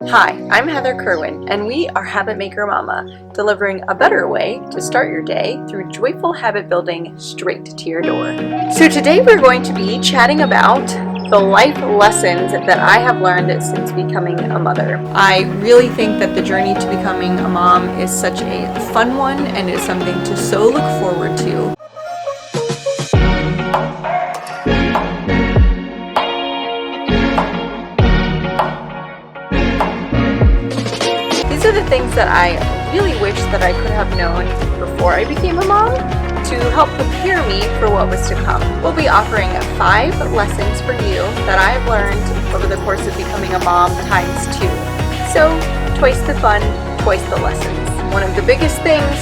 Hi, I'm Heather Kerwin, and we are Habit Maker Mama, delivering a better way to start your day through joyful habit building straight to your door. So today we're going to be chatting about the life lessons that I have learned since becoming a mother. I really think that the journey to becoming a mom is such a fun one and is something to so look forward to. These are the things that I really wish that I could have known before I became a mom to help prepare me for what was to come. We'll be offering 5 lessons for you that I've learned over the course of becoming a mom times 2. So twice the fun, twice the lessons. One of the biggest things,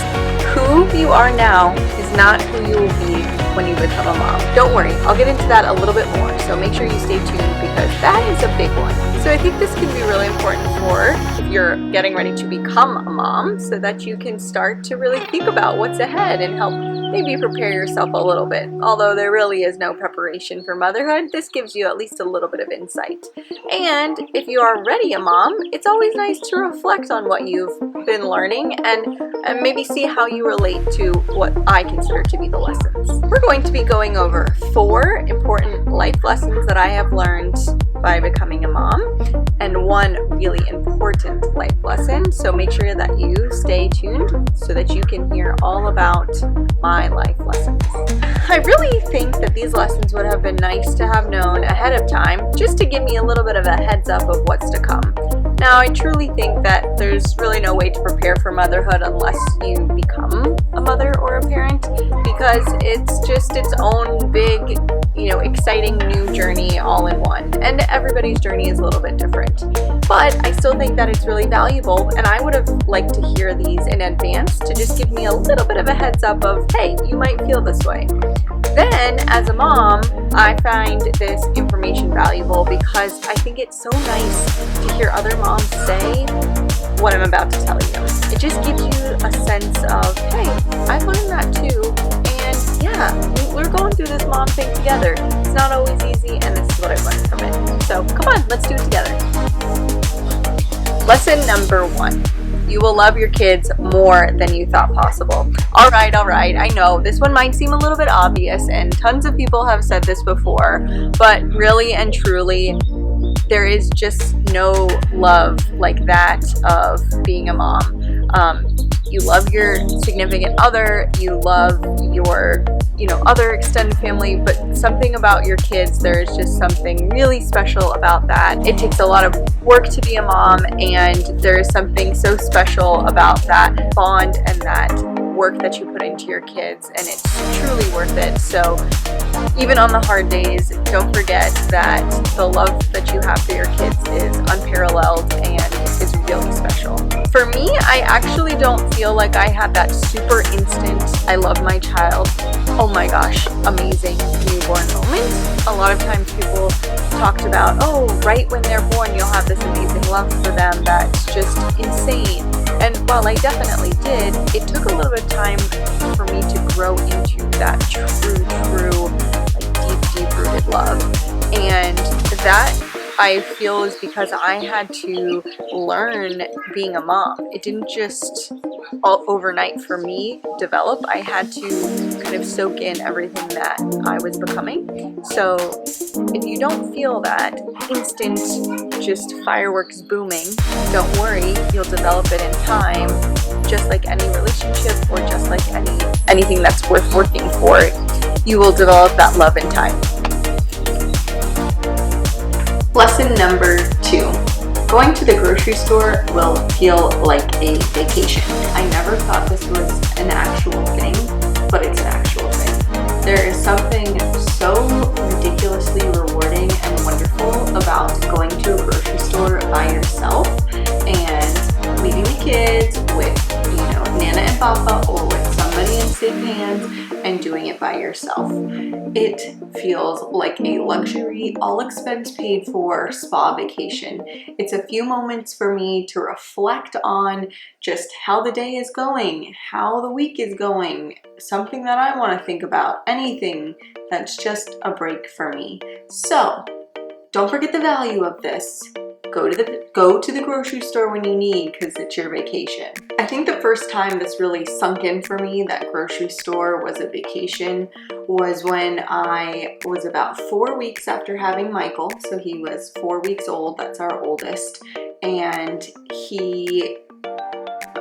who you are now is not who you will be when you become a mom. Don't worry, I'll get into that a little bit more, so make sure you stay tuned because that is a big one. So I think this can be really important for if you're getting ready to become a mom so that you can start to really think about what's ahead and help maybe prepare yourself a little bit. Although there really is no preparation for motherhood, this gives you at least a little bit of insight. And if you are already a mom, it's always nice to reflect on what you've been learning and maybe see how you relate to what I consider to be the lessons. We're going to be going over 4 important life lessons that I have learned by becoming a mom and 1 really important life lesson. So make sure that you stay tuned so that you can hear all about my life lessons. I really think that these lessons would have been nice to have known ahead of time just to give me a little bit of a heads up of what's to come. Now, I truly think that there's really no way to prepare for motherhood unless you become a mother or a parent because it's just its own big, exciting new journey all in one. And everybody's journey is a little bit different. But I still think that it's really valuable, and I would have liked to hear these in advance to just give me a little bit of a heads up of, hey, you might feel this way. Then, as a mom, I find this information valuable because I think it's so nice to hear other moms say what I'm about to tell you. It just gives you a sense of, hey, I learned that too, and yeah, we're going through this mom thing together. It's not always easy, and this is what I've learned from it. So come on, let's do it together. Lesson number 1. You will love your kids more than you thought possible. All right, I know this one might seem a little bit obvious, and tons of people have said this before, but really and truly, there is just no love like that of being a mom. You love your significant other, you love your other extended family, but something about your kids, there's just something really special about that. It takes a lot of work to be a mom, and there's something so special about that bond and that work that you put into your kids, and it's truly worth it. So even on the hard days, don't forget that the love that you have for your kids is unparalleled and is really special. For me, I actually don't feel like I had that super instant, I love my child, oh my gosh, amazing newborn moment. A lot of times people talked about, oh, right when they're born, you'll have this amazing love for them that's just insane. And while I definitely did, it took a little bit of time for me to grow into that true, like deep-rooted love. And that I feel is because I had to learn being a mom. It didn't just overnight for me develop. I had to kind of soak in everything that I was becoming. So if you don't feel that instant just fireworks booming, don't worry, you'll develop it in time, just like any relationship or just like anything that's worth working for. You will develop that love in time. Lesson number 2. Going to the grocery store will feel like a vacation. I never thought this was an actual thing, but it's an actual thing. There is something so ridiculously rewarding and wonderful about going to a grocery store by yourself and leaving the kids with, Nana and Papa or with somebody in safe hands and doing it by yourself. It feels like a luxury, all expense paid for spa vacation. It's a few moments for me to reflect on just how the day is going, how the week is going, something that I want to think about, anything that's just a break for me. So don't forget the value of this. go to the grocery store when you need because it's your vacation. I think the first time this really sunk in for me that grocery store was a vacation was when I was about 4 weeks after having Michael. So he was 4 weeks old, that's our oldest, and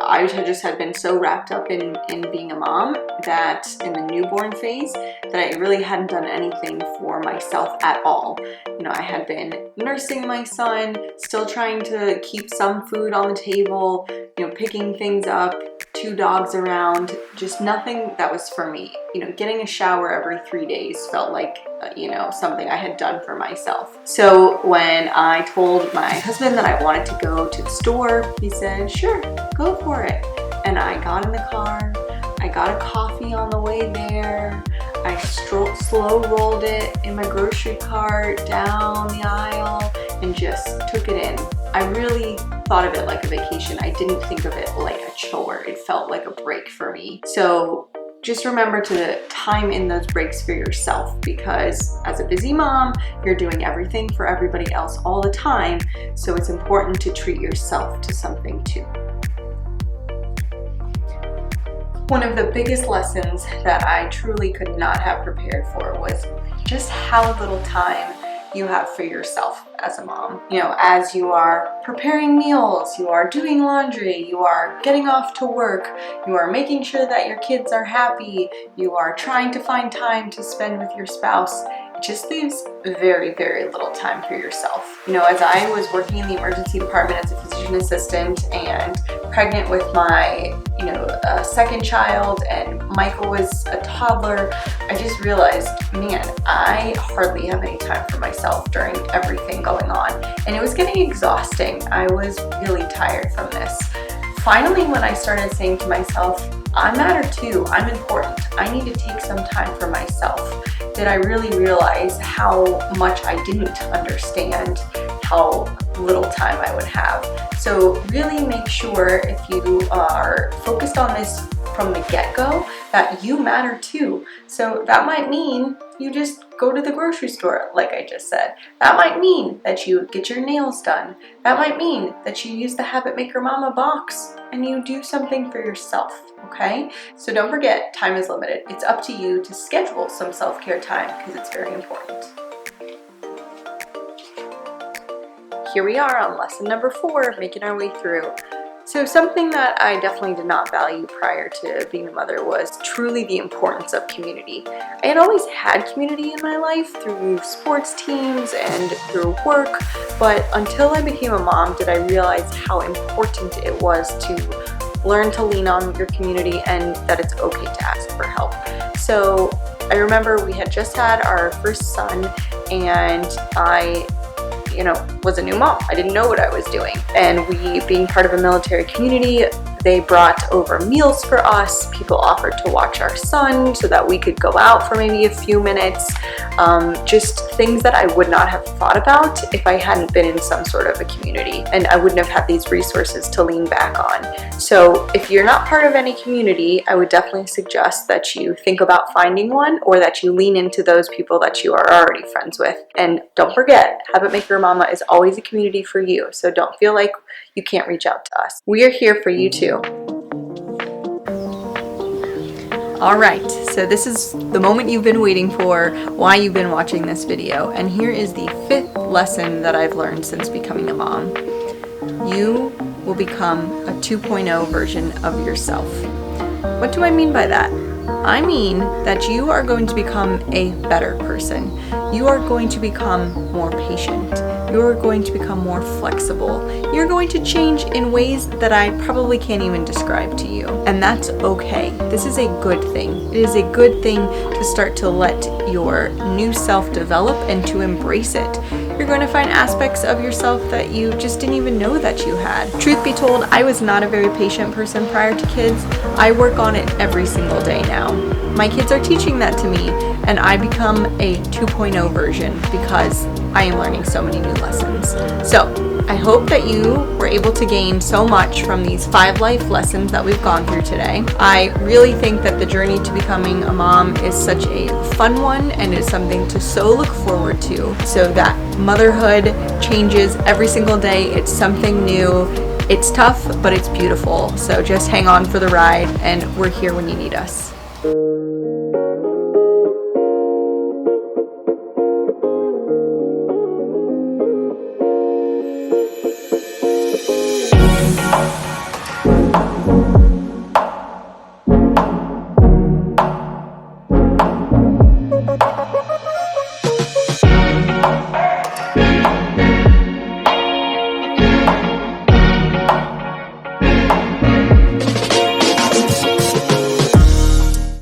I just had been so wrapped up in being a mom that in the newborn phase that I really hadn't done anything for myself at all. You know, I had been nursing my son, still trying to keep some food on the table, you know, picking things up, 2 dogs around, just nothing that was for me. You know, getting a shower every 3 days felt like, you know, something I had done for myself. So when I told my husband that I wanted to go to the store, he said, sure, go for it. And I got in the car, I got a coffee on the way there, I slow rolled it in my grocery cart down the aisle and just took it in. I really thought of it like a vacation. I didn't think of it like a chore. It felt like a break for me. So just remember to time in those breaks for yourself, because as a busy mom, you're doing everything for everybody else all the time. So it's important to treat yourself to something too. One of the biggest lessons that I truly could not have prepared for was just how little time you have for yourself as a mom. You know, as you are preparing meals, you are doing laundry, you are getting off to work, you are making sure that your kids are happy, you are trying to find time to spend with your spouse. It just leaves very, very little time for yourself. You know, as I was working in the emergency department as a physician assistant and pregnant with my, second child, and Michael was a toddler, I just realized, man, I hardly have any time for myself during everything going on. And it was getting exhausting. I was really tired from this. Finally, when I started saying to myself, I matter too, I'm important, I need to take some time for myself, did I really realize how much I didn't understand how little time I would have. So really make sure, if you are focused on this from the get-go, that you matter too. So that might mean you just go to the grocery store, like I just said. That might mean that you get your nails done. That might mean that you use the Habit Maker Mama box and you do something for yourself, okay? So don't forget, time is limited. It's up to you to schedule some self-care time because it's very important. Here we are on lesson number 4, making our way through. So something that I definitely did not value prior to being a mother was truly the importance of community. I had always had community in my life through sports teams and through work, but until I became a mom did I realize how important it was to learn to lean on your community and that it's okay to ask for help. So I remember we had just had our first son, and I was a new mom. I didn't know what I was doing. And we, being part of a military community, they brought over meals for us. People offered to watch our son so that we could go out for maybe a few minutes. Just things that I would not have thought about if I hadn't been in some sort of a community, and I wouldn't have had these resources to lean back on. So if you're not part of any community, I would definitely suggest that you think about finding one, or that you lean into those people that you are already friends with. And don't forget, Habit Maker Mama is always a community for you, so don't feel like you can't reach out to us. We are here for you too. All right, so this is the moment you've been waiting for, why you've been watching this video, and here is the 5th lesson that I've learned since becoming a mom. You will become a 2.0 version of yourself. What do I mean by that? I mean that you are going to become a better person. You are going to become more patient. You're going to become more flexible. You're going to change in ways that I probably can't even describe to you. And that's okay. This is a good thing. It is a good thing to start to let your new self develop and to embrace it. You're going to find aspects of yourself that you just didn't even know that you had. Truth be told, I was not a very patient person prior to kids. I work on it every single day now. My kids are teaching that to me, and I become a 2.0 version because I am learning so many new lessons. So I hope that you were able to gain so much from these 5 life lessons that we've gone through today. I really think that the journey to becoming a mom is such a fun one and is something to so look forward to. So that motherhood changes every single day. It's something new. It's tough, but it's beautiful. So just hang on for the ride, and we're here when you need us.